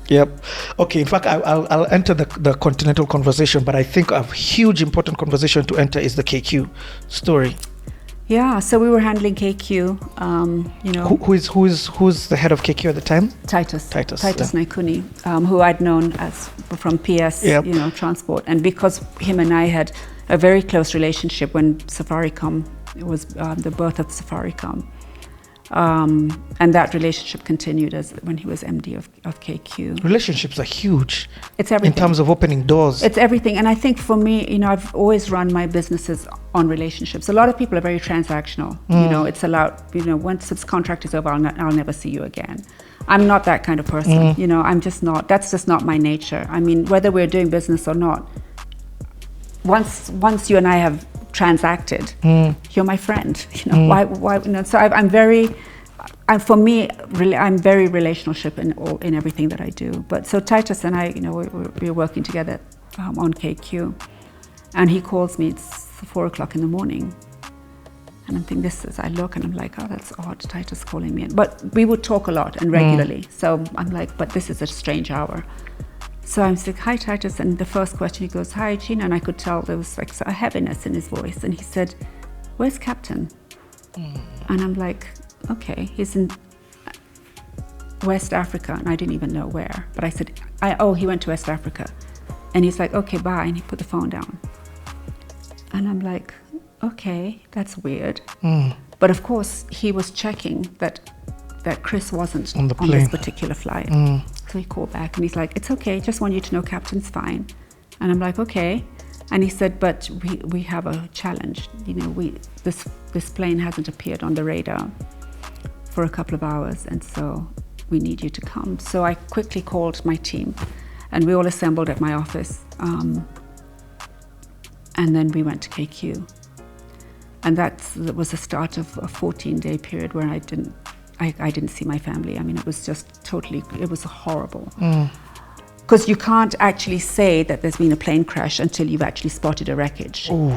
Yep. Okay. In fact, I'll enter the continental conversation, but I think a huge important conversation to enter is the KQ story. Yeah. So we were handling KQ. Who's the head of KQ at the time? Titus yeah. Naikuni, who I'd known as from PS, Yep. transport, and because him and I had a very close relationship when Safaricom, it was the birth of Safaricom. And that relationship continued as when he was MD of KQ. Relationships are huge. It's everything. In terms of opening doors. It's everything. And I think for me, I've always run my businesses on relationships. A lot of people are very transactional. It's allowed, once its contract is over, I'll never see you again. I'm not that kind of person. I'm just not. That's just not my nature. I mean, whether we're doing business or not, once you and I have transacted, you're my friend. Why? So I'm very relationship in everything that I do. But so Titus and I, we're working together on KQ, and he calls me. It's 4:00 in the morning, and I'm thinking I look and I'm like, oh, that's odd. Titus calling me, but we would talk a lot and regularly. So I'm like, but this is a strange hour. So I'm like, hi, Titus. And the first question, he goes, hi, Gina. And I could tell there was like a heaviness in his voice. And he said, where's Captain? And I'm like, okay, he's in West Africa. And I didn't even know where. But I said, he went to West Africa. And he's like, okay, bye. And he put the phone down. And I'm like, okay, that's weird. But of course, he was checking that Chris wasn't on this particular flight. So he called back and he's like, it's okay, just want you to know Captain's fine. And I'm like, okay. And he said, but we have a challenge. This plane hasn't appeared on the radar for a couple of hours, and so we need you to come. So I quickly called my team and we all assembled at my office. And then we went to KQ. And that was the start of a 14-day period where I didn't see my family. I mean, it was just it was horrible. Because you can't actually say that there's been a plane crash until you've actually spotted a wreckage. Ooh.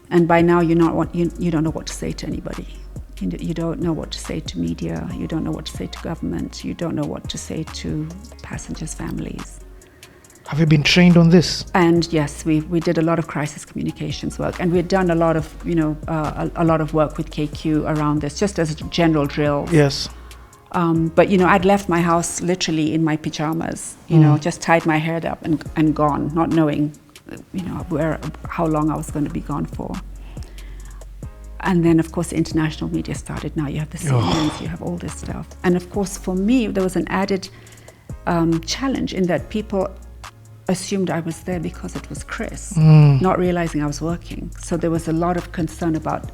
And by now, you don't know what to say to anybody. You don't know what to say to media. You don't know what to say to government. You don't know what to say to passengers' families. Have you been trained on this? And yes, we did a lot of crisis communications work, and we had done a lot of a lot of work with KQ around this, just as a general drill. Yes. But I'd left my house literally in my pajamas, just tied my hair up and gone, not knowing, how long I was going to be gone for. And then, of course, the international media started. Now you have the CNNs, you have all this stuff, and of course, for me, there was an added challenge in that people assumed I was there because it was Chris, not realizing I was working. So there was a lot of concern about,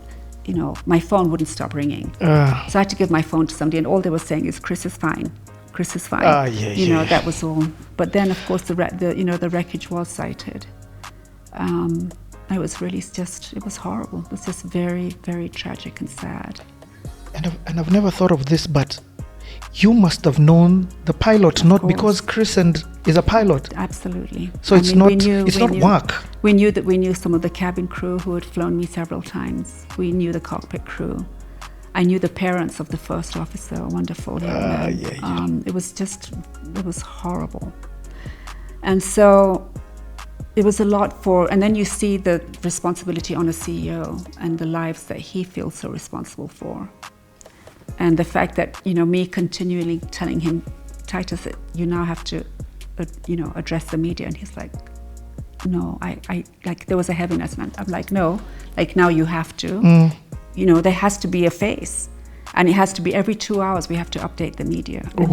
my phone wouldn't stop ringing. So I had to give my phone to somebody, and all they were saying is, Chris is fine. Chris is fine. That was all. But then, of course, the wreckage was sighted. It was really it was horrible. It was just very, very tragic and sad. And I've never thought of this, but you must have known the pilot, not because Chris is a pilot. Absolutely. So it's not work. We knew some of the cabin crew who had flown me several times. We knew the cockpit crew. I knew the parents of the first officer, wonderful young man. It was horrible. And so it was a lot and then you see the responsibility on a CEO and the lives that he feels so responsible for. And the fact that, me continually telling him, Titus, you now have to, address the media. And he's like, no, I there was a heaviness. And I'm like, no, now you have to. There has to be a face. And it has to be every 2 hours we have to update the media. And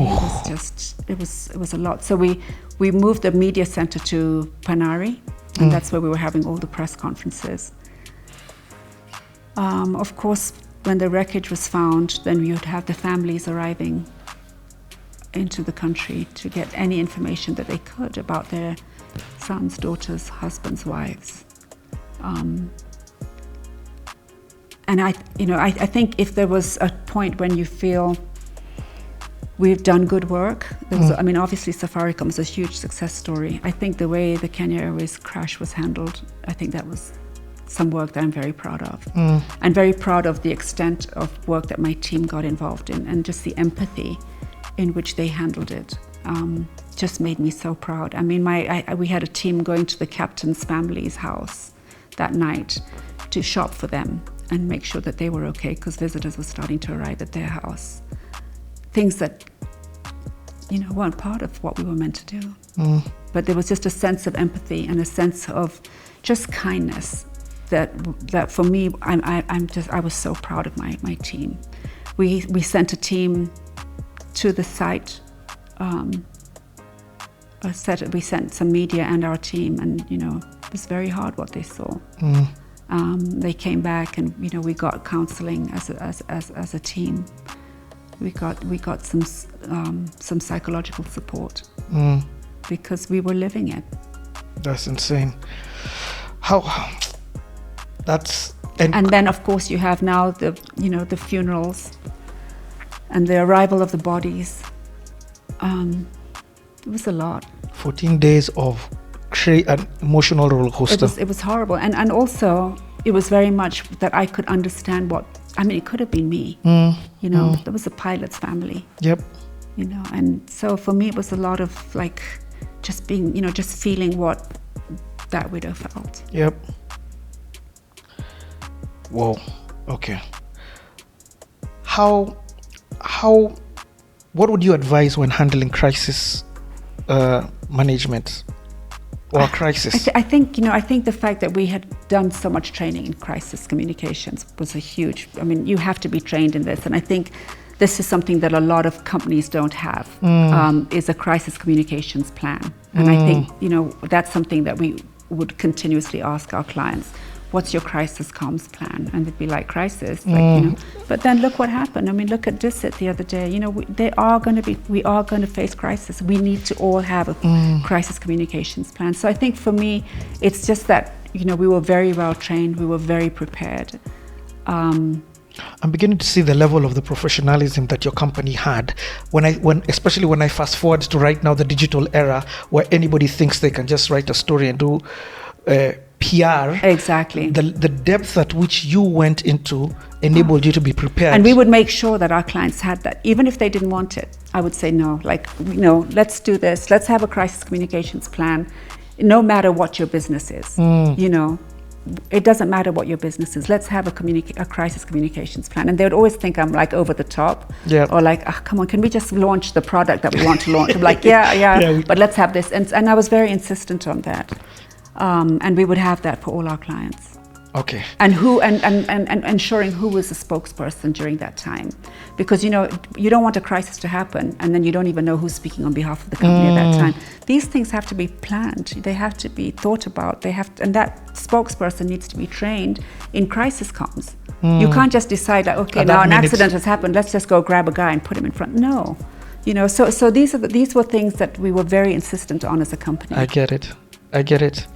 it was a lot. So we moved the media center to Panari. And that's where we were having all the press conferences. Of course, when the wreckage was found, then we would have the families arriving into the country to get any information that they could about their sons, daughters, husbands, wives. And I think if there was a point when you feel we've done good work, obviously Safaricom is a huge success story. I think the way the Kenya Airways crash was handled, I think that was some work that I'm very proud of. I'm very proud of the extent of work that my team got involved in, and just the empathy in which they handled it just made me so proud. I mean, we had a team going to the captain's family's house that night to shop for them and make sure that they were okay, because visitors were starting to arrive at their house. Things that, weren't part of what we were meant to do. But there was just a sense of empathy and a sense of just kindness that for me, I was so proud of my team. We sent a team to the site. We sent some media and our team, and it was very hard what they saw. They came back, and we got counseling as a team. We got some psychological support because we were living it. That's insane. And then of course you have now the funerals and the arrival of the bodies. It was a lot. 14 days of an emotional roller coaster. It was horrible, and also it was very much that I could understand it could have been me. There was a pilot's family. Yep. And so for me it was a lot of just being, just feeling what that widow felt. Yep. Whoa. Okay. What would you advise when handling crisis management or crisis? I think the fact that we had done so much training in crisis communications was a huge. You have to be trained in this, and I think this is something that a lot of companies don't have. Is a crisis communications plan, and I think that's something that we would continuously ask our clients. What's your crisis comms plan? And they'd be like, crisis, But then look what happened. Look at DISIT the other day. We are going to face crisis. We need to all have a crisis communications plan. So I think for me, it's just that we were very well trained. We were very prepared. I'm beginning to see the level of the professionalism that your company had especially when I fast forward to right now, the digital era, where anybody thinks they can just write a story and do PR. Exactly. The depth at which you went into enabled you to be prepared. And we would make sure that our clients had that. Even if they didn't want it, I would say no. Let's do this. Let's have a crisis communications plan, no matter what your business is. It doesn't matter what your business is. Let's have a crisis communications plan. And they would always think I'm over the top. Yep. Or come on, can we just launch the product that we want to launch? I'm yeah, but let's have this. And I was very insistent on that. And we would have that for all our clients. Okay. And ensuring who was the spokesperson during that time, because you don't want a crisis to happen and then you don't even know who's speaking on behalf of the company at that time. These things have to be planned. They have to be thought about. And that spokesperson needs to be trained in crisis comms. You can't just decide now an accident has happened. Let's just go grab a guy and put him in front. No, So these were things that we were very insistent on as a company. I get it.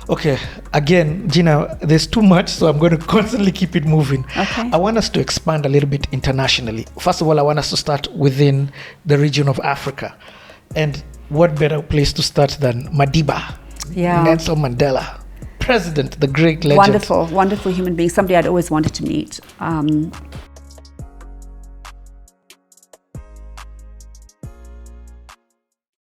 Okay, again, Gina, there's too much, so I'm going to constantly keep it moving. Okay. I want us to expand a little bit internationally. First of all, I want us to start within the region of Africa. And what better place to start than Madiba, Nelson Mandela, president, the great legend. Wonderful human being, somebody I'd always wanted to meet.